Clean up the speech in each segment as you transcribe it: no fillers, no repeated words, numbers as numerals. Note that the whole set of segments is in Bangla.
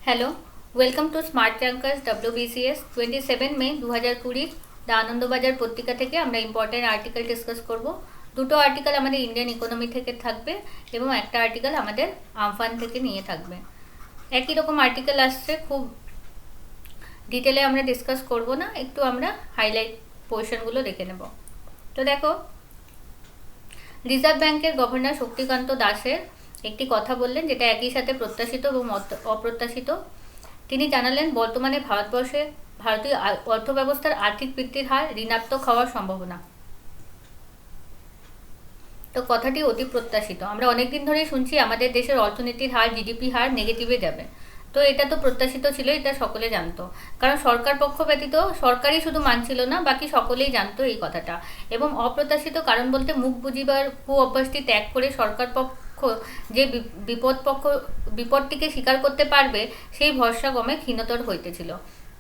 Hello, welcome to smart tankers WBCS 27 May 2020 the Anandabazar পত্রিকা থেকে আমরা ইম্পর্টেন্ট আর্টিকেল ডিসকাস করব। দুটো আর্টিকেল আমাদের ইন্ডিয়ান ইকোনমি থেকে থাকবে এবং একটা আর্টিকেল আমাদের আমফান থেকে নিয়ে থাকবে। একই রকম আর্টিকেল আসছে, খুব ডিটেলে আমরা ডিসকাস করব না, একটু আমরা হাইলাইট পোর্শনগুলো দেখে নেব। তো দেখো, রিজার্ভ ব্যাংকের গভর্নর শক্তিকান্ত দাসের একটি কথা বললেন, যেটা একই সাথে প্রত্যাশিত এবং অপ্রত্যাশিত। তিনি জানালেন, বর্তমানে ভারতীয় অর্থব্যবস্থার আর্থিক বৃদ্ধির হার ঋণাত্মক হওয়ার সম্ভাবনা। তো কথাটি অতি প্রত্যাশিত। আমরা অনেকদিন ধরেই শুনছি আমাদের দেশের অর্থনীতির হার, জিডিপি হার নেগেটিভে যাবে। তো এটা তো প্রত্যাশিত ছিল, এটা সকলে জানতো, কারণ সরকার পক্ষ ব্যতীত সরকারই শুধু মানছিল না, বাকি সকলেই জানতো এই কথাটা। এবং অপ্রত্যাশিত কারণ বলতে, মুখ বুঝিবার অভ্যাসটি ত্যাগ করে সরকার পক্ষ যে বিপদটিকে স্বীকার করতে পারবে, সেই ভরসা ক্রমে ক্ষীণতর হইতেছিল।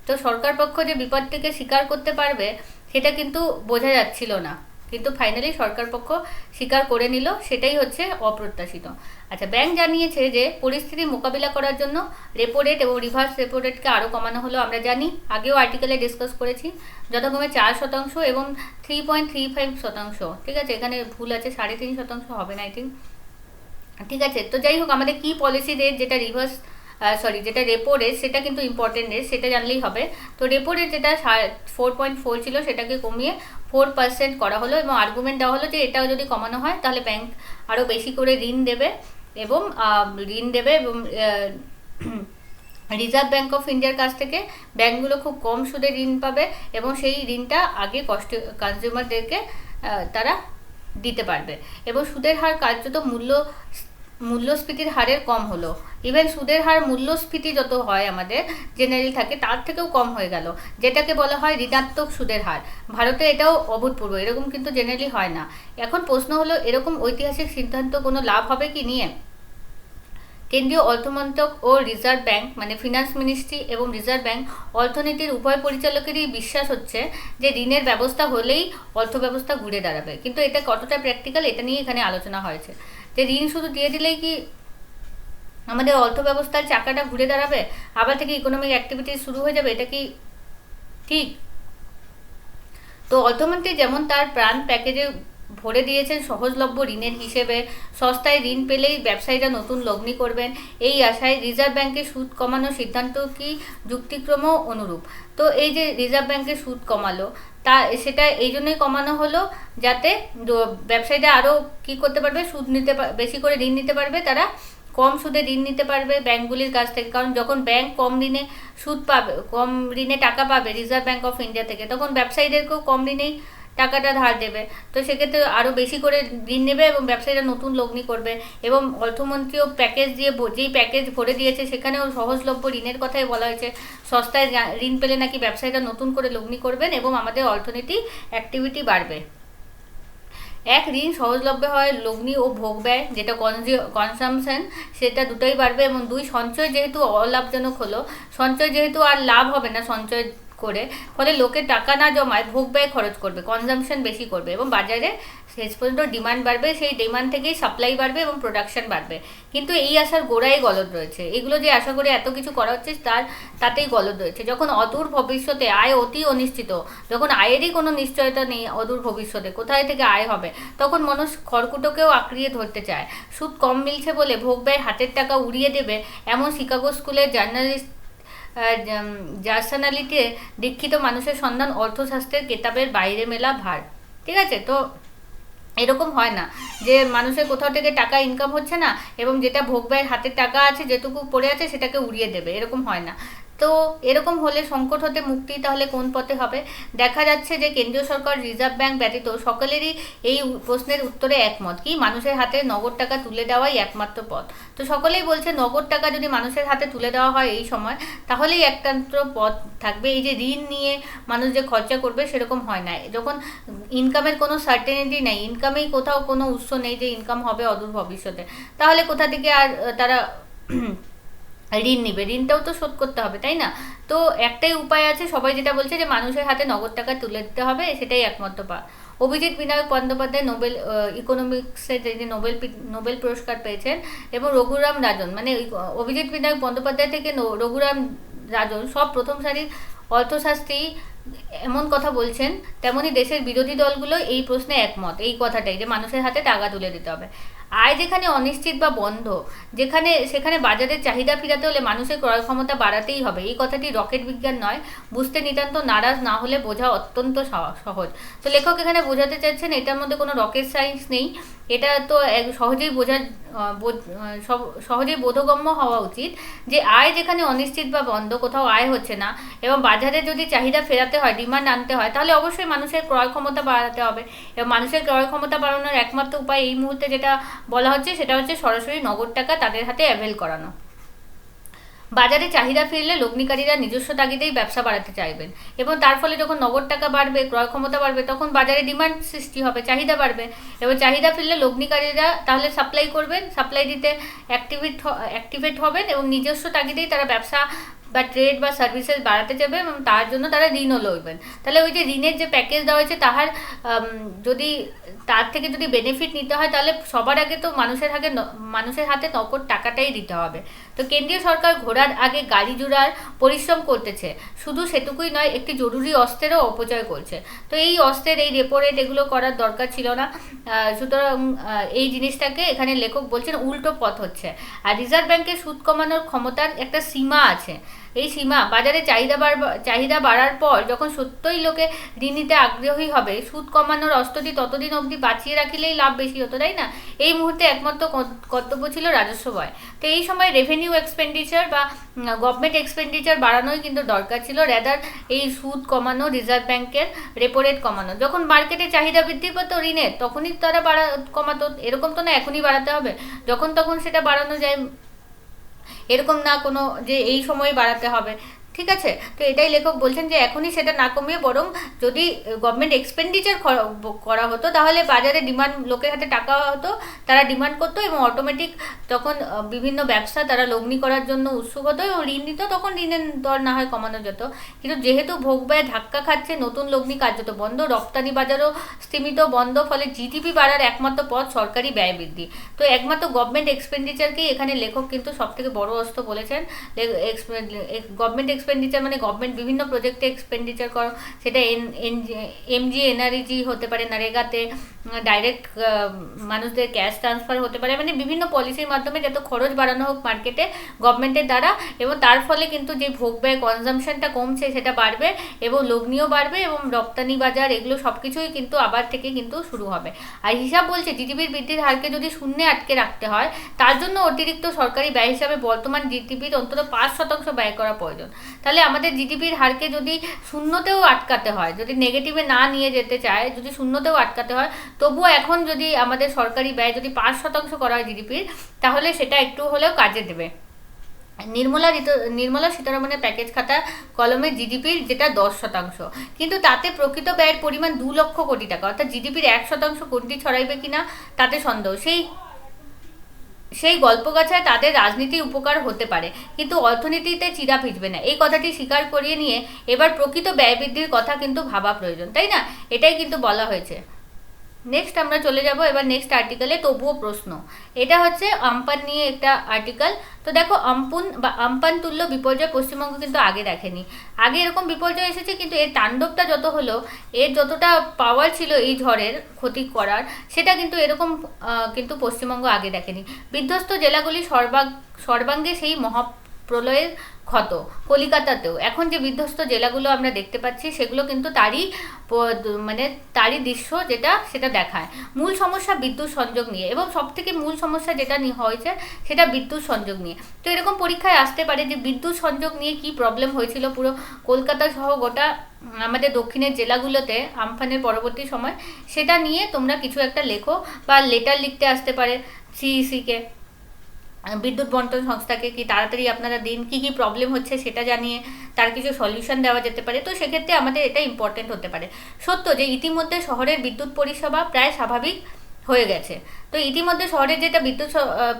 তো সরকার পক্ষ যে বিপদটিকে স্বীকার করতে পারবে সেটা কিন্তু বোঝা যাচ্ছিল না, কিন্তু ফাইনালি সরকার পক্ষ স্বীকার করে নিল, সেটাই হচ্ছে অপ্রত্যাশিত। আচ্ছা, ব্যাংক জানিয়েছে যে পরিস্থিতি মোকাবিলা করার জন্য রেপো রেট এবং রিভার্স রেপো রেটকে আরও কমানো হলো। আমরা জানি, আগেও আর্টিকেলে ডিসকাস করেছি, যথাক্রমে 4% এবং 3.35%। ঠিক আছে, এখানে ভুল আছে, 3.5% হবে না আই থিঙ্ক। ঠিক আছে, তো যাই হোক, আমাদের কি পলিসি রেট, যেটা রেপো রেট, সেটা কিন্তু ইম্পর্টেন্ট রেট, সেটা জানলেই হবে। তো রেপো রেট যেটা 4.4 ছিল, সেটাকে কমিয়ে 4% করা হলো এবং আর্গুমেন্ট দেওয়া হলো যে এটাও যদি কমানো হয় তাহলে ব্যাংক আরও বেশি করে ঋণ দেবে এবং রিজার্ভ ব্যাঙ্ক অফ ইন্ডিয়ার কাছ থেকে ব্যাঙ্কগুলো খুব কম সুদে ঋণ পাবে এবং সেই ঋণটা আগে কনজিউমারদেরকে তারা দিতে পারবে। এবং সুদের হার কার্যত মূল্যস্ফীতির হারের কম হলো। ইভেন সুদের হার মূল্যস্ফীতি যত হয় আমাদের জেনারেল থাকে, তার থেকেও কম হয়ে গেল, যেটাকে বলা হয় ঋণাত্মক সুদের হার। ভারতে এটাও অভূতপূর্ব, এরকম কিন্তু জেনারেলি হয় না। এখন প্রশ্ন হলো, এরকম ঐতিহাসিক সিদ্ধান্ত কোনো লাভ হবে কি নিয়ে? কেন্দ্রীয় অর্থমন্ত্রক ও রিজার্ভ ব্যাংক, মানে ফিনান্স মিনিস্ট্রি এবং রিজার্ভ ব্যাংক অর্থনীতির উভয় পরিচালকেরই বিশ্বাস হচ্ছে যে ঋণের ব্যবস্থা হলেই অর্থব্যবস্থা ঘুরে দাঁড়াবে। কিন্তু এটা কতটা প্র্যাকটিক্যাল, এটা নিয়ে এখানে আলোচনা হয়েছে যে ঋণ শুধু দিয়ে দিলেই কি আমাদের অর্থব্যবস্থার চাকাটা ঘুরে দাঁড়াবে, আবার থেকে ইকোনমিক অ্যাক্টিভিটি শুরু হয়ে যাবে, এটা কি ঠিক? তো অর্থমন্ত্রী যেমন তার প্রাণ প্যাকেজে ভরে দিয়েছেন সহজলভ্য ঋণের হিসেবে, সস্তায় ঋণ পেলেই ব্যবসায়ীরা নতুন লগ্নি করবেন, এই আশায় রিজার্ভ ব্যাংকের সুদ কমানোর সিদ্ধান্ত কি যুক্তিক্রমও অনুরূপ। তো এই যে রিজার্ভ ব্যাংকের সুদ কমালো, সেটা এই জন্যই কমানো হলো যাতে ব্যবসায়ীরা আরও কী করতে পারবে, বেশি করে ঋণ নিতে পারবে, তারা কম সুদে ঋণ নিতে পারবে ব্যাংকগুলির কাছ থেকে। কারণ যখন ব্যাংক কম ঋণে টাকা পাবে রিজার্ভ ব্যাংক অফ ইন্ডিয়া থেকে, তখন ব্যবসায়ীদেরকেও কম ঋণেই টাকাটা ধার দেবে। তো সেক্ষেত্রে আরও বেশি করে ঋণ নেবে এবং ব্যবসায়ীরা নতুন লগ্নি করবে। এবং অর্থমন্ত্রীও যেই প্যাকেজ ভরে দিয়েছে, সেখানেও সহজলভ্য ঋণের কথাই বলা হয়েছে। সস্তায় ঋণ পেলে নাকি ব্যবসায়ীরা নতুন করে লগ্নি করবেন এবং আমাদের অর্থনীতি অ্যাক্টিভিটি বাড়বে। এক, ঋণ সহজলভ্য হয়, লগ্নি ও ভোগ ব্যয়, যেটা কনসামশন, সেটা দুটোই বাড়বে। এবং দুই, সঞ্চয় যেহেতু অলাভজনক হলো, সঞ্চয় যেহেতু আর লাভ হবে না সঞ্চয় করে, ফলে লোকে টাকা না জমায় ভোগ ব্যয় খরচ করবে, কনজামশন বেশি করবে এবং বাজারে শেষ পর্যন্ত ডিমান্ড বাড়বে, সেই ডিমান্ড থেকেই সাপ্লাই বাড়বে এবং প্রোডাকশন বাড়বে। কিন্তু এই আশার গোড়াই গলদ রয়েছে। এগুলো যে আশা করে এত কিছু করা হচ্ছে, তাতেই গলদ রয়েছে। যখন অদূর ভবিষ্যতে আয় অতি অনিশ্চিত, যখন আয়েরই কোনো নিশ্চয়তা নেই, অদূর ভবিষ্যতে কোথায় থেকে আয় হবে, তখন মানুষ খড়কুটোকেও আঁকড়িয়ে ধরতে চায়। সুদ কম মিলছে বলে ভোগ ব্যয় হাতের টাকা উড়িয়ে দেবে, এমন শিকাগো স্কুলের জার্নালিতে দীক্ষিত মানুষের সন্ধান অর্থশাস্ত্রের কেতাবের বাইরে মেলা ভার। ঠিক আছে, তো এরকম হয় না যে মানুষের কোথাও থেকে টাকা ইনকাম হচ্ছে না এবং যেটা ভোগ ব্যয়ের হাতের টাকা আছে, যেটুকু পড়ে আছে, সেটাকে উড়িয়ে দেবে, এরকম হয় না। তো এরকম হলে সংকট হতে মুক্তি তাহলে কোন পথে হবে? দেখা যাচ্ছে যে কেন্দ্রীয় সরকার, রিজার্ভ ব্যাংক ব্যতীত সকলেরই এই প্রশ্নের উত্তরে একমত, কি মানুষের হাতে নগদ টাকা তুলে দেওয়াই একমাত্র পথ। তো সকলেই বলছে নগদ টাকা যদি মানুষের হাতে তুলে দেওয়া হয় এই সময়, তাহলেই একমাত্র পথ থাকবে। এই যে ঋণ নিয়ে মানুষ যে খরচা করবে, সেরকম হয় না। যখন ইনকামের কোনো সার্টেনিটি নেই, ইনকামেই কোথাও কোনো উৎস নেই যে ইনকাম হবে অদূর ভবিষ্যতে, তাহলে কোথা থেকে আর তারা ঋণ নিবে? ঋণটাও তো শোধ করতে হবে, তাই না? তো একটাই উপায় আছে, সবাই যেটা বলছে যে মানুষের হাতে নগদ টাকা তুলে দিতে হবে, সেটাই একমাত্র অভিজিৎ বিনায়ক বন্দ্যোপাধ্যায় নোবেল ইকোনমিক্সের যে নোবেল পুরস্কার পেয়েছেন, এবং রঘুরাম রাজন, মানে অভিজিৎ বিনায়ক বন্দ্যোপাধ্যায় থেকে রঘুরাম রাজন সব প্রথম সারির অর্থশাস্ত্রী এমন কথা বলছেন, তেমনি দেশের বিরোধী দলগুলো এই প্রশ্নে একমত, এই কথাটাই যে মানুষের হাতে টাকা তুলে দিতে হবে। আয় যেখানে অনিশ্চিত বা বন্ধ, সেখানে বাজারের চাহিদা ফিরাতে হলে মানুষের ক্রয় ক্ষমতা বাড়াতেই হবে। এই কথাটি রকেট বিজ্ঞান নয়, বুঝতে নিতান্ত নারাজ না হলে বোঝা অত্যন্ত সহজ। তো লেখক এখানে বোঝাতে চাইছেন এটার মধ্যে কোনো রকেট সায়েন্স নেই, এটা তো সহজেই সহজেই বোধগম্য হওয়া উচিত যে আয় যেখানে অনিশ্চিত বা বন্ধ, কোথাও আয় হচ্ছে না, এবং বাজারে যদি চাহিদা ফেরাতে হয়, ডিমান্ড আনতে হয়, তাহলে অবশ্যই মানুষের ক্রয় ক্ষমতা বাড়াতে হবে। এবং মানুষের ক্রয় ক্ষমতা বাড়ানোর একমাত্র উপায় এই মুহূর্তে যেটা বলা হচ্ছে সেটা হচ্ছে সরাসরি নগদ টাকা তাদের হাতে অ্যাভেল করানো। বাজারে চাহিদা ফিরলে লগ্নিকারীরা নিজস্ব তাগিদেই ব্যবসা বাড়াতে চাইবেন, এবং তার ফলে যখন নগদ টাকা বাড়বে, ক্রয় ক্ষমতা বাড়বে, তখন বাজারে ডিমান্ড সৃষ্টি হবে, চাহিদা বাড়বে, এবং চাহিদা ফিরলে লগ্নিকারীরা তাহলে সাপ্লাই করবেন, সাপ্লাই দিতে অ্যাক্টিভেট হবেন, এবং নিজস্ব তাগিদেই তারা ব্যবসা বা ট্রেড বা সার্ভিসেস বাড়াতে যাবে, এবং তার জন্য তারা ঋণও লইবেন। তাহলে ওই যে ঋণের যে প্যাকেজ দেওয়া হয়েছে যদি তার থেকে যদি বেনিফিট নিতে হয়, তাহলে সবার আগে তো মানুষের হাতে নগদ টাকাটাই দিতে হবে। তো কেন্দ্রীয় সরকার ঘোড়ার আগে গাড়ি জোড়ার পরিশ্রম করতেছে, শুধু সেটুকুই নয়, একটি জরুরি অস্ত্রেরও অপচয় করছে। তো এই অস্ত্রের এই রেপো রেট এগুলো করার দরকার ছিল না। সুতরাং এই জিনিসটাকে এখানে লেখক বলছেন উল্টো পথ হচ্ছে। আর রিজার্ভ ব্যাংকের সুদ কমানোর ক্ষমতার একটা সীমা আছে। এই সীমা বাজারে চাহিদা বাড়ার পর যখন সত্যই লোকে ঋণ নিতে আগ্রহী হবে, সুদ কমানোর অস্ত্রটি ততদিন অবধি বাঁচিয়ে রাখিলেই লাভ বেশি হতো, তাই না? এই মুহূর্তে একমাত্র কর্তব্য ছিল রাজস্ব ব্যয়। তো এই সময় রেভিনিউ এক্সপেন্ডিচার বা গভর্নমেন্ট এক্সপেন্ডিচার বাড়ানোই কিন্তু দরকার ছিল, রেদার এই সুদ কমানো, রিজার্ভ ব্যাংকের রেপো রেট কমানো। যখন মার্কেটে চাহিদা বৃদ্ধি পেত ঋণের, তখনই তারা কমাতো। এরকম তো না এখনই বাড়াতে হবে, যখন তখন সেটা বাড়ানো যায়, এরকম না কোনো যে এই সময় বাড়াতে হবে, ঠিক আছে? তো এটাই লেখক বলছেন যে এখনই সেটা না কমিয়ে বরং যদি গভর্নমেন্ট এক্সপেন্ডিচার করা হতো, তাহলে বাজারে ডিমান্ড, লোকের হাতে টাকা হতো, তারা ডিমান্ড করতো, এবং অটোমেটিক তখন বিভিন্ন ব্যবসা তারা লগ্নি করার জন্য উৎসুক হতো এবং ঋণ নিত, তখন ঋণের দর না হয় কমানো যেত। কিন্তু যেহেতু ভোগ ব্যয় ধাক্কা খাচ্ছে, নতুন লগ্নি কার্যত বন্ধ, রপ্তানি বাজারও স্তীমিত বন্ধ, ফলে জিডিপি বাড়ার একমাত্র পথ সরকারি ব্যয় বৃদ্ধি। তো একমাত্র গভর্নমেন্ট এক্সপেন্ডিচারকেই এখানে লেখক কিন্তু সবথেকে বড় অস্ত্র বলেছেন। গভর্নমেন্ট এক্সপেন্ডিচার মানে গভর্নমেন্ট বিভিন্ন প্রজেক্টে এক্সপেন্ডিচার করো, সেটা এমজি এনআরইজি হতে পারে, নারেগাতে ডাইরেক্ট মানুষদের ক্যাশ ট্রান্সফার হতে পারে, মানে বিভিন্ন পলিসির মাধ্যমে যত খরচ বাড়ানো হোক মার্কেটে গভর্নমেন্টের দ্বারা, এবং তার ফলে কিন্তু যে ভোগ ব্যয় কনজামশনটা কমছে সেটা বাড়বে, এবং লগ্নিও বাড়বে, এবং রপ্তানি বাজার এগুলো সব কিছুই কিন্তু আবার থেকে কিন্তু শুরু হবে। আর হিসাব বলছে জিডিপির বৃদ্ধির হারকে যদি শূন্যে আটকে রাখতে হয়, তার জন্য অতিরিক্ত সরকারি ব্যয় হিসাবে বর্তমান জিডিপির অন্তত 5% ব্যয় করা প্রয়োজন। তাহলে আমাদের জিডিপির হারকে যদি শূন্যতেও আটকাতে হয়, যদি নেগেটিভে না নিয়ে যেতে চায়, যদি শূন্যতেও আটকাতে হয়, তবুও এখন যদি আমাদের সরকারি ব্যয় যদি 5% করা হয় জিডিপির, তাহলে সেটা একটু হলেও কাজে দেবে। নির্মলা সীতারামনের প্যাকেজ খাতা কলমে জিডিপির যেটা 10%, কিন্তু তাতে প্রকৃত ব্যয়ের পরিমাণ 2 লক্ষ কোটি টাকা, অর্থাৎ জিডিপির 1% কোটি ছড়াইবে কিনা তাতে সন্দেহ। সেই গল্পগাছায় তাদের রাজনীতি উপকার হতে পারে, কিন্তু অর্থনীতিতে চিরা ভিজবে না, এই কথাটি স্বীকার করিয়ে নিয়ে এবার প্রকৃত ব্যয় বৃদ্ধির কথা কিন্তু ভাবা প্রয়োজন, তাই না? এটাই কিন্তু বলা হয়েছে। নেক্সট আমরা চলে যাব এবার নেক্সট আর্টিকেলে, তবুও প্রশ্ন। এটা হচ্ছে আমপান নিয়ে একটা আর্টিকেল। তো দেখো, আমপান তুল্য বিপর্যয় পশ্চিমবঙ্গ কিন্তু আগে দেখেনি। আগে এরকম বিপর্যয় এসেছে, কিন্তু এর তাণ্ডবটা যত হলো, এর যতটা পাওয়ার ছিল এই ঝড়ের ক্ষতি করার, সেটা কিন্তু এরকম কিন্তু পশ্চিমবঙ্গ আগে দেখেনি। বিধ্বস্ত জেলাগুলি সর্বাঙ্গে সেই মহাপ্রলয়ের ক্ষত। কলিকাতাতেও এখন যে বিধ্বস্ত জেলাগুলো আমরা দেখতে পাচ্ছি, সেগুলো কিন্তু তারই দৃশ্য সেটা দেখায়। মূল সমস্যা বিদ্যুৎ সংযোগ নিয়ে, এবং সবথেকে মূল সমস্যা যেটা হয়েছে সেটা বিদ্যুৎ সংযোগ নিয়ে। তো এরকম পরীক্ষায় আসতে পারে যে বিদ্যুৎ সংযোগ নিয়ে কি প্রবলেম হয়েছিল পুরো কলকাতা সহ গোটা আমাদের দক্ষিণের জেলাগুলোতে আমফানের পরবর্তী সময়, সেটা নিয়ে তোমরা কিছু একটা লেখো, বা লেটার লিখতে আসতে পারে সিইসিকে, বিদ্যুৎ বন্টন সংস্থাকে, কি তাড়াতাড়ি আপনারা দিন, কি কি প্রবলেম হচ্ছে সেটা জানিয়ে তার কিছু সলিউশন দেওয়া যেতে পারে। তো সেক্ষেত্রে আমাদের এটা ইম্পর্টেন্ট হতে পারে। সত্য যে ইতিমধ্যে শহরের বিদ্যুৎ পরিষেবা প্রায় স্বাভাবিক হয়ে গেছে। তো ইতিমধ্যে শহরের যেটা বিদ্যুৎ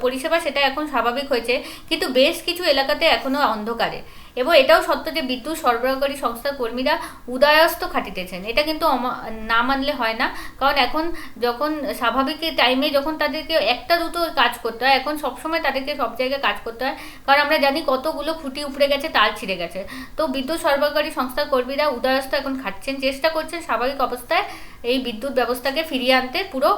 পরিষেবা সেটা এখন স্বাভাবিক হয়েছে, কিন্তু বেশ কিছু এলাকাতে এখনও অন্ধকারে। এবং এটাও সত্য যে বিদ্যুৎ সরবরাহকারী সংস্থার কর্মীরা উদয়াস্ত খাটিতেছেন, এটা কিন্তু না মানলে হয় না। কারণ এখন যখন স্বাভাবিক টাইমে যখন তাদেরকে একটা দুটো কাজ করতে হয়, এখন সবসময় তাদেরকে সব জায়গায় কাজ করতে হয়, কারণ আমরা জানি কতগুলো খুঁটি উপড়ে গেছে, তার ছিঁড়ে গেছে। তো বিদ্যুৎ সরবরাহকারী সংস্থার কর্মীরা উদয়াস্ত এখন খাটছেন, চেষ্টা করছেন স্বাভাবিক অবস্থায় এই বিদ্যুৎ ব্যবস্থাকে ফিরিয়ে আনতে পুরো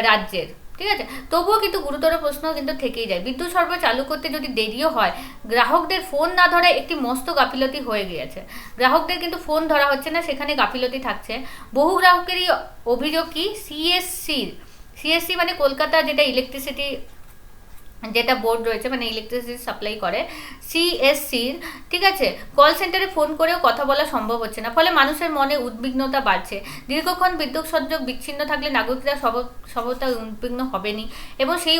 রাজ্যের। ঠিক আছে, তবুও কিন্তু গুরুতর প্রশ্ন কিন্তু থেকেই যায়। বিদ্যুৎ সরবরাহ চালু করতে যদি দেরিও হয়, গ্রাহকদের ফোন না ধরা একটি মস্ত গাফিলতি হয়ে গিয়েছে। গ্রাহকদের কিন্তু ফোন ধরা হচ্ছে না, সেখানে গাফিলতি থাকছে। বহু গ্রাহকেরই অভিযোগ কি সিএসসি মানে কলকাতা যেটা ইলেকট্রিসিটি যেটা বোর্ড রয়েছে, মানে ইলেকট্রিসিটি সাপ্লাই করে, সিএসসির, ঠিক আছে, কল সেন্টারে ফোন করেও কথা বলা সম্ভব হচ্ছে না। ফলে মানুষের মনে উদ্বিগ্নতা বাড়ছে। দীর্ঘক্ষণ বিদ্যুৎ সংযোগ বিচ্ছিন্ন থাকলে নাগরিকরা সবতা উদ্বিগ্ন হবেনি, এবং সেই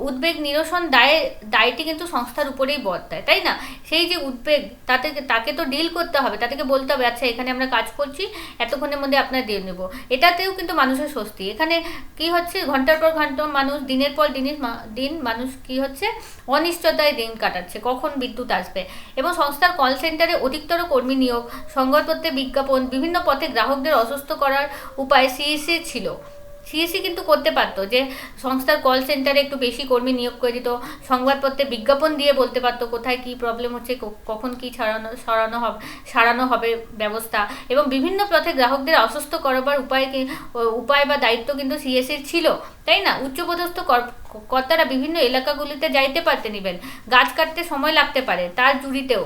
উদ্বেগ নিরসন দায়টি কিন্তু সংস্থার উপরেই বর্তায়, তাই না? সেই যে উদ্বেগ, তাকে তো ডিল করতে হবে, তাদেরকে বলতে হবে আচ্ছা এখানে আমরা কাজ করছি, এতক্ষণের মধ্যে আপনার দিয়ে নেব। এটাতেও কিন্তু মানুষের স্বস্তি। এখানে কি হচ্ছে, ঘন্টার পর ঘন্টা মানুষ, দিনের পর দিন মানুষ কি হচ্ছে, অনিশ্চয়তায় দিন কাটাচ্ছে কখন বিদ্যুৎ আসবে। এবং সংস্থার কল সেন্টারে অধিকতর কর্মী নিয়োগ, সংবাদপত্রে বিজ্ঞাপন, বিভিন্ন পথে গ্রাহকদের অসুস্থ করার উপায় সিএসসি ছিল। সিএসসি কিন্তু করতে পারতো যে সংস্থার কল সেন্টারে একটু বেশি কর্মী নিয়োগ করে দিত, সংবাদপত্রে বিজ্ঞাপন দিয়ে বলতে পারতো কোথায় কি প্রবলেম হচ্ছে, কখন কি সারানো হবে ব্যবস্থা, এবং বিভিন্ন পথে গ্রাহকদের অসুস্থ করবার উপায় বা দায়িত্ব কিন্তু সিএসসির ছিল, তাই না? উচ্চপদস্থ কর্তারা বিভিন্ন এলাকাগুলিতে যাইতে পারতে নিবেন, গাছ কাটতে সময় লাগতে পারে, তার জুড়িতেও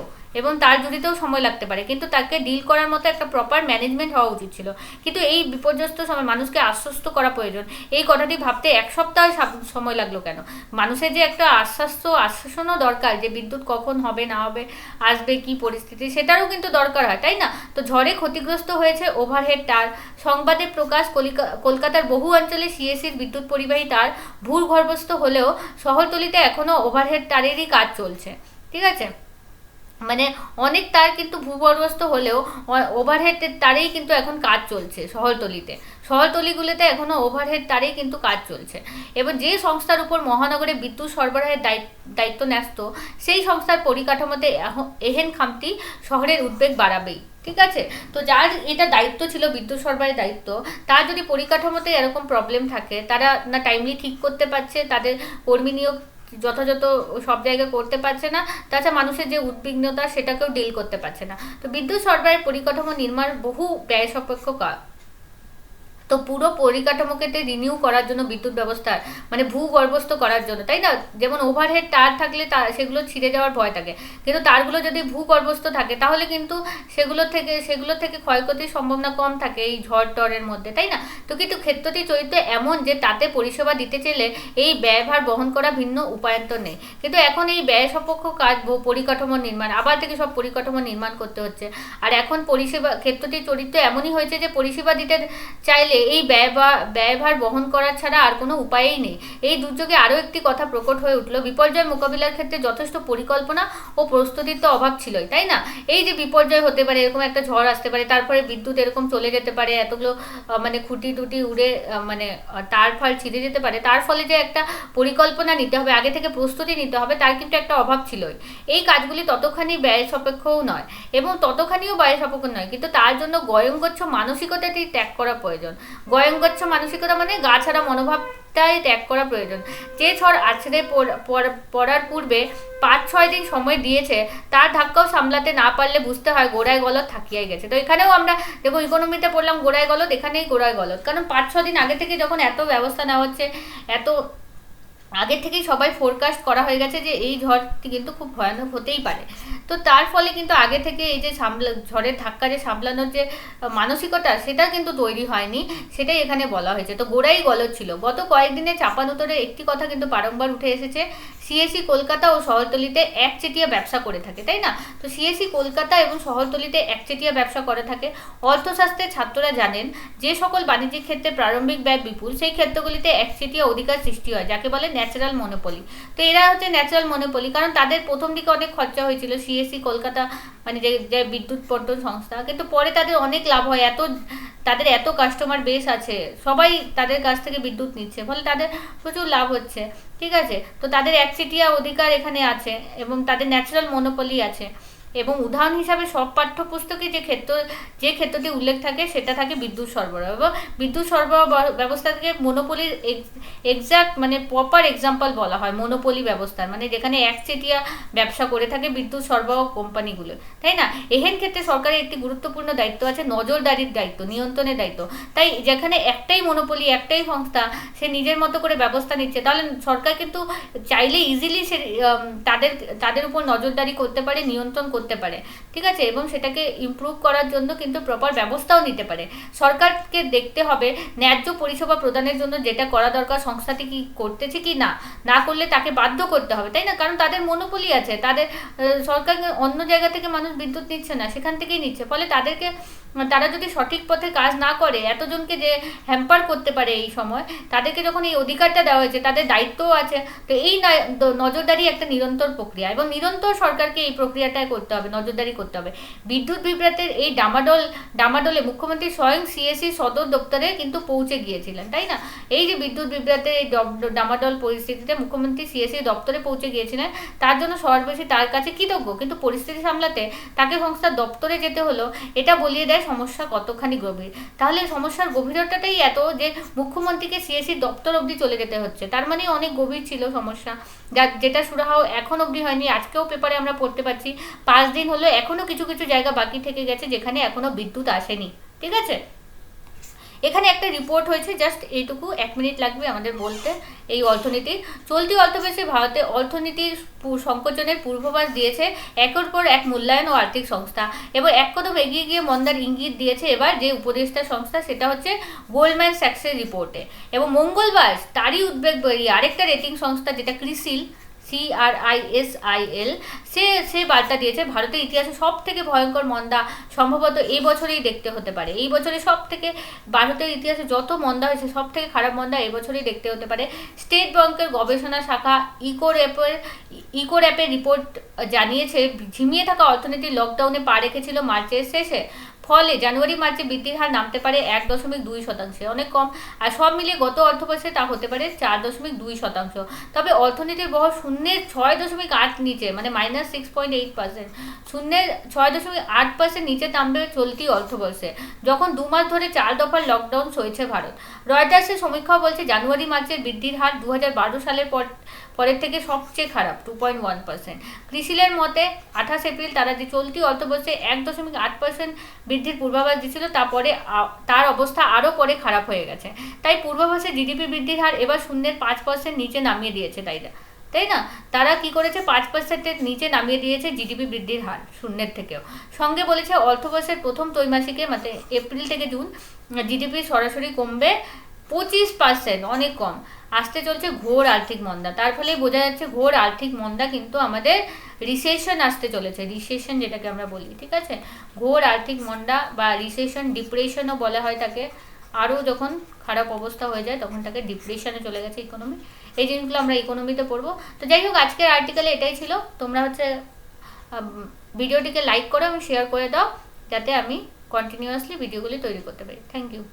সময় লাগতে পারে, কিন্তু তাকে ডিল করার মতো একটা প্রপার ম্যানেজমেন্ট হওয়া উচিত ছিল। কিন্তু এই বিপর্যস্ত সময় মানুষকে আশ্বস্ত করা প্রয়োজন, এই কথাটি ভাবতে এক সপ্তাহ সময় লাগলো কেন? মানুষের যে একটা আশ্বাসনও দরকার যে বিদ্যুৎ কখন হবে না হবে, আসবে কি পরিস্থিতি, সেটারও কিন্তু দরকার হয়, তাই না? তো ঝড়ে ক্ষতিগ্রস্ত হয়েছে ওভারহেড তার, সংবাদে প্রকাশ কলকাতার বহু অঞ্চলে সিএসসির বিদ্যুৎ পরিবাহী তার ভূগর্ভস্থ হলেও শহরতলিতে এখনও ওভারহেড তারেরই কাজ চলছে। ঠিক আছে, মানে অনেক তার কিন্তু ভূগর্ভস্থ হলেও ওভারহেড তারেই কিন্তু এখন কাজ চলছে শহরতলিগুলোতে এখনও ওভারহেড তারেই কিন্তু কাজ চলছে। এবার যে সংস্থার উপর মহানগরে বিদ্যুৎ সরবরাহের দায়িত্ব ন্যস্ত, সেই সংস্থার পরিকাঠামোতে এহেন খামতি শহরের উদ্বেগ বাড়াবেই। ঠিক আছে, তো যার এটা দায়িত্ব ছিল, বিদ্যুৎ সরবরাহের দায়িত্ব, তার যদি পরিকাঠামোতে এরকম প্রবলেম থাকে, তারা না টাইমলি ঠিক করতে পারছে, তাদের কর্মী নিয়োগ যথাযথ সব জায়গায় করতে পারছে না, তাছাড়া মানুষের যে উদ্বিগ্নতা সেটাকেও ডিল করতে পারছে না। তো বিদ্যুৎ সরবরাহের পরিকাঠামো নির্মাণ বহু ব্যয় সাপেক্ষ কাজ। তো পুরো পরিকাঠামোকে রিনিউ করার জন্য বিদ্যুৎ ব্যবস্থার মানে ভূগর্ভস্থ করার জন্য, তাই না? যেমন ওভারহেড তার থাকলে সেগুলো ছিঁড়ে যাওয়ার ভয় থাকে, কিন্তু তারগুলো যদি ভূগর্ভস্থ থাকে তাহলে কিন্তু সেগুলো থেকে ক্ষয়ক্ষতির সম্ভাবনা কম থাকে এই ঝড় টরের মধ্যে, তাই না? তো কিন্তু ক্ষেত্রটি চরিত্র এমন যে তাতে পরিষেবা দিতে চাইলে এই ব্যয়ভার বহন করা ভিন্ন উপায়ন্তর নেই। কিন্তু এখন এই ব্যয় সাপেক্ষ কাজ পরিকাঠামো নির্মাণ, আবার থেকে সব পরিকাঠামো নির্মাণ করতে হচ্ছে। আর এখন ক্ষেত্রটির চরিত্র এমনই হয়েছে যে পরিষেবা দিতে চাইলে এই ব্যয়ভার বহন করা ছাড়া আর কোনো উপায়ই নেই। এই দুর্যোগে আরও একটি কথা প্রকট হয়ে উঠল, বিপর্যয় মোকাবিলার ক্ষেত্রে যথেষ্ট পরিকল্পনা ও প্রস্তুতির তো অভাব ছিলই, তাই না? এই যে বিপর্যয় হতে পারে, এরকম একটা ঝড় আসতে পারে, তারপরে বিদ্যুৎ এরকম চলে যেতে পারে, এতগুলো মানে খুঁটি টুটি উড়ে মানে তার ফাল ছিঁড়ে যেতে পারে, তার ফলে যে একটা পরিকল্পনা নিতে হবে, আগে থেকে প্রস্তুতি নিতে হবে, তার কিন্তু একটা অভাব ছিলই। এই কাজগুলি ততখানি ব্যয় সাপেক্ষও নয় এবং ততখানিও ব্যয় সাপেক্ষ নয়, কিন্তু তার জন্য গয়ঙ্গচ্ছ মানসিকতাটি ত্যাগ করা প্রয়োজন। গয়ঙ্গচ্ছ মানসিকতা মানে গা ছাড়া মনোভাবটাই ত্যাগ করা প্রয়োজন। যে ঝড় আছড়ে পড়ার পূর্বে 5-6 দিন সময় দিয়েছে, তার ধাক্কাও সামলাতে না পারলে বুঝতে হয় গোড়ায় গলদ থাকিয়াই গেছে। তো এখানেও আমরা দেখো ইকোনমিতে পড়লাম গোড়ায় গলদ, এখানেই গোড়ায় গলদ, কারণ 5-6 দিন আগে থেকে যখন এত ব্যবস্থা নেওয়া হচ্ছে, এত আগে থেকেই সবাই ফোরকাস্ট করা হয়ে গেছে যে এই ঝড়টি কিন্তু খুব ভয়ানক হতেই পারে। তো তার ফলে কিন্তু আগে থেকে এই যে ঝড়ের ধাক্কা যে সামলানোর যে মানসিকতা, সেটা কিন্তু তৈরি হয়নি, সেটাই এখানে বলা হয়েছে। তো গোড়াই গলদ ছিল। গত কয়েকদিনে চাপানুতরে একটি কথা কিন্তু বারংবার উঠে এসেছে, সিএসসি কলকাতা ও শহরতলিতে একচেটিয়া ব্যবসা করে থাকে, তাই না? তো সিএসসি কলকাতা এবং শহরতলিতে একচেটিয়া ব্যবসা করে থাকে। অর্থশাস্ত্রের ছাত্ররা জানেন, যে সকল বাণিজ্যিক ক্ষেত্রে প্রারম্ভিক ব্যয় বিপুল, সেই ক্ষেত্রগুলিতে একচেটিয়া অধিকার সৃষ্টি হয়, যাকে বলে ন্যাচারাল মনোপলি। তো এরা হচ্ছে ন্যাচারাল মনোপলি, কারণ তাদের প্রথম দিকে অনেক খরচা হয়েছিল সিএসসি কলকাতা, মানে যে যে বিদ্যুৎ বন্টন সংস্থা, কিন্তু পরে তাদের অনেক লাভ হয়, তাদের এত কাস্টমার বেস আছে, সবাই তাদের কাছ থেকে বিদ্যুৎ নিচ্ছে, ফলে তাদের প্রচুর লাভ হচ্ছে। ঠিক আছে, তো তাদের একচেটিয়া অধিকার এখানে আছে এবং তাদের ন্যাচারাল মনোপলি আছে। এবং উদাহরণ হিসাবে সব পাঠ্যপুস্তকে যে ক্ষেত্রটি উল্লেখ থাকে সেটা থাকে বিদ্যুৎ সরবরাহ, এবং বিদ্যুৎ সরবরাহ ব্যবস্থাকে মনোপলির এক্সাক্ট মানে প্রপার এক্সাম্পল বলা হয় মনোপলি ব্যবস্থার, মানে যেখানে একচেটিয়া ব্যবসা করে থাকে বিদ্যুৎ সরবরাহ কোম্পানিগুলো, তাই না? এহেন ক্ষেত্রে সরকারের একটি গুরুত্বপূর্ণ দায়িত্ব আছে, নজরদারির দায়িত্ব, নিয়ন্ত্রণের দায়িত্ব। তাই যেখানে একটাই মনোপলি, একটাই সংস্থা সে নিজের মতো করে ব্যবস্থা নিচ্ছে, তাহলে সরকার কিন্তু চাইলে ইজিলি সে তাদের উপর নজরদারি করতে পারে, নিয়ন্ত্রণ করতে পারে। ঠিক আছে, এবং সেটাকে ইমপ্রুভ করার জন্য কিন্তু প্রপার ব্যবস্থাও নিতে পারে। সরকারকে দেখতে হবে ন্যায্য পরিষেবা প্রদানের জন্য যেটা করা দরকার সংস্থাটি কি করতেছে কি না করলে তাকে বাধ্য করতে হবে, তাই না? কারণ তাদের মনোপলি আছে, তাদের সরকার অন্য জায়গা থেকে মানুষ বিদ্যুৎ নিচ্ছে না, সেখান থেকেই নিচ্ছে, ফলে তারা যদি সঠিক পথে কাজ না করে, এতজনকে যে হ্যাম্পার করতে পারে এই সময়, তাদেরকে যখন এই অধিকারটা দেওয়া হয়েছে, তাদের দায়িত্বও আছে। তো এই নজরদারি একটা নিরন্তর প্রক্রিয়া, এবং নিরন্তর সরকারকে এই প্রক্রিয়াটাই করতে হবে, নজরদারি করতে হবে। বিদ্যুৎ বিভ্রাটের এই ডামাডোলে মুখ্যমন্ত্রী স্বয়ং সিএসসি সদর দপ্তরে কিন্তু পৌঁছে গিয়েছিলেন, তাই না? এই যে বিদ্যুৎ বিভ্রাটের এই ডামাডোল পরিস্থিতিতে মুখ্যমন্ত্রী সিএসসি দপ্তরে পৌঁছে গিয়েছিলেন, তার জন্য শহরবাসী তার কাছে কৃতজ্ঞ, কিন্তু পরিস্থিতি সামলাতে তাকে সংস্থার দপ্তরে যেতে হলো, এটা বলিয়ে দেয় সমস্যা কতখানি গভীর। তাহলে সমস্যার গভীরতাটাই এত যে মুখ্যমন্ত্রীকে সিএসসি দপ্তর অবধি চলে যেতে হচ্ছে, তার মানে অনেক গভীর ছিল সমস্যা, যেটা সুরাহাও এখন অবধি হয়নি। আজকেও পেপারে আমরা পড়তে পারছি 5 দিন হলো এখনো কিছু কিছু জায়গা বাকি থেকে গেছে যেখানে এখনো বিদ্যুৎ আসেনি। ঠিক আছে, এখানে একটা রিপোর্ট হয়েছে, জাস্ট এইটুকু, 1 মিনিট লাগবে আমাদের বলতে। এই চলতি অর্থবর্ষে ভারতে অর্থনীতির সংকোচনের পূর্বাভাস দিয়েছে একের পর এক মূল্যায়ন ও আর্থিক সংস্থা, এবং এক কদম এগিয়ে গিয়ে মন্দার ইঙ্গিত দিয়েছে এবার যে উপদেষ্টা সংস্থা, সেটা হচ্ছে গোল্ডম্যান স্যাক্সের রিপোর্টে। এবং মঙ্গলবার তারই উদ্বেগ বেরিয়ে আরেকটা রেটিং সংস্থা, যেটা CRISIL, সে বার্তা দিয়েছে ভারতের ইতিহাসে সব থেকে ভয়ঙ্কর মন্দা সম্ভবত এই বছরেই দেখতে হতে পারে। এই বছরে সব থেকে ভারতের ইতিহাসে যত মন্দা হয়েছে, সব থেকে খারাপ মন্দা এই বছরেই দেখতে হতে পারে। স্টেট ব্যাংকের গবেষণা শাখা ইকোর্যাপের রিপোর্ট জানিয়েছে, ঝিমিয়ে থাকা অর্থনীতির লকডাউনে পা রেখেছিল মার্চের শেষে, ফলে জানুয়ারি মার্চে বৃদ্ধির হার নামতে পারে 1.2%, অনেক কম। আর সব মিলিয়ে গত অর্থবর্ষে তা হতে পারে 4.2%। তবে অর্থনীতির বহর শূন্যের 6.8 নিচে, মানে -6.8%, শূন্যের 6.8% নিচে নামবে চলতি অর্থবর্ষে, যখন 2 মাস ধরে 4 দফার লকডাউন সইছে ভারত। রয়টার্সের সমীক্ষাও বলছে জানুয়ারি মার্চের বৃদ্ধির হার 2012 সালের পরের থেকে সবচেয়ে খারাপ, 2.1%। ক্রিসিলের মতে 28 এপ্রিল তারা যে চলতি অর্থবর্ষে 1.8% বৃদ্ধির পূর্বাভাস দিচ্ছিল, তার অবস্থা আরও পরে খারাপ হয়ে গেছে। তাই পূর্বাভাসে জিডিপি বৃদ্ধির হার এবার শূন্যের 5% নিচে নামিয়ে দিয়েছে, তাই না? তারা কি করেছে, 5%-এর নিচে নামিয়ে দিয়েছে জিডিপি বৃদ্ধির হার, শূন্যের থেকেও। সঙ্গে বলেছে অর্থবর্ষের প্রথম ত্রৈমাসিকে, মানে এপ্রিল থেকে জুন, জিডিপি সরাসরি কমবে 25%, অনেক কম। আসতে চলছে ঘোর আর্থিক মন্দা। তার ফলে বোঝা যাচ্ছে ঘোর আর্থিক মন্দা কিন্তু আমাদের রিসেশন আসতে চলেছে, রিসেশন যেটাকে আমরা বলি। ঠিক আছে, ঘোর আর্থিক মন্দা বা রিসেশন, ডিপ্রেশনও বলা হয় তাকে। আরও যখন খারাপ অবস্থা হয়ে যায় তখন তাকে ডিপ্রেশনে চলে গেছে ইকোনমি। এই জিনিসগুলো আমরা ইকোনমিতে পড়বো। তো যাই হোক, আজকের আর্টিকেলে এটাই ছিল। তোমরা ভিডিওটিকে লাইক করো এবং শেয়ার করে দাও, যাতে আমি কন্টিনিউয়াসলি ভিডিওগুলি তৈরি করতে পারি। Thank you.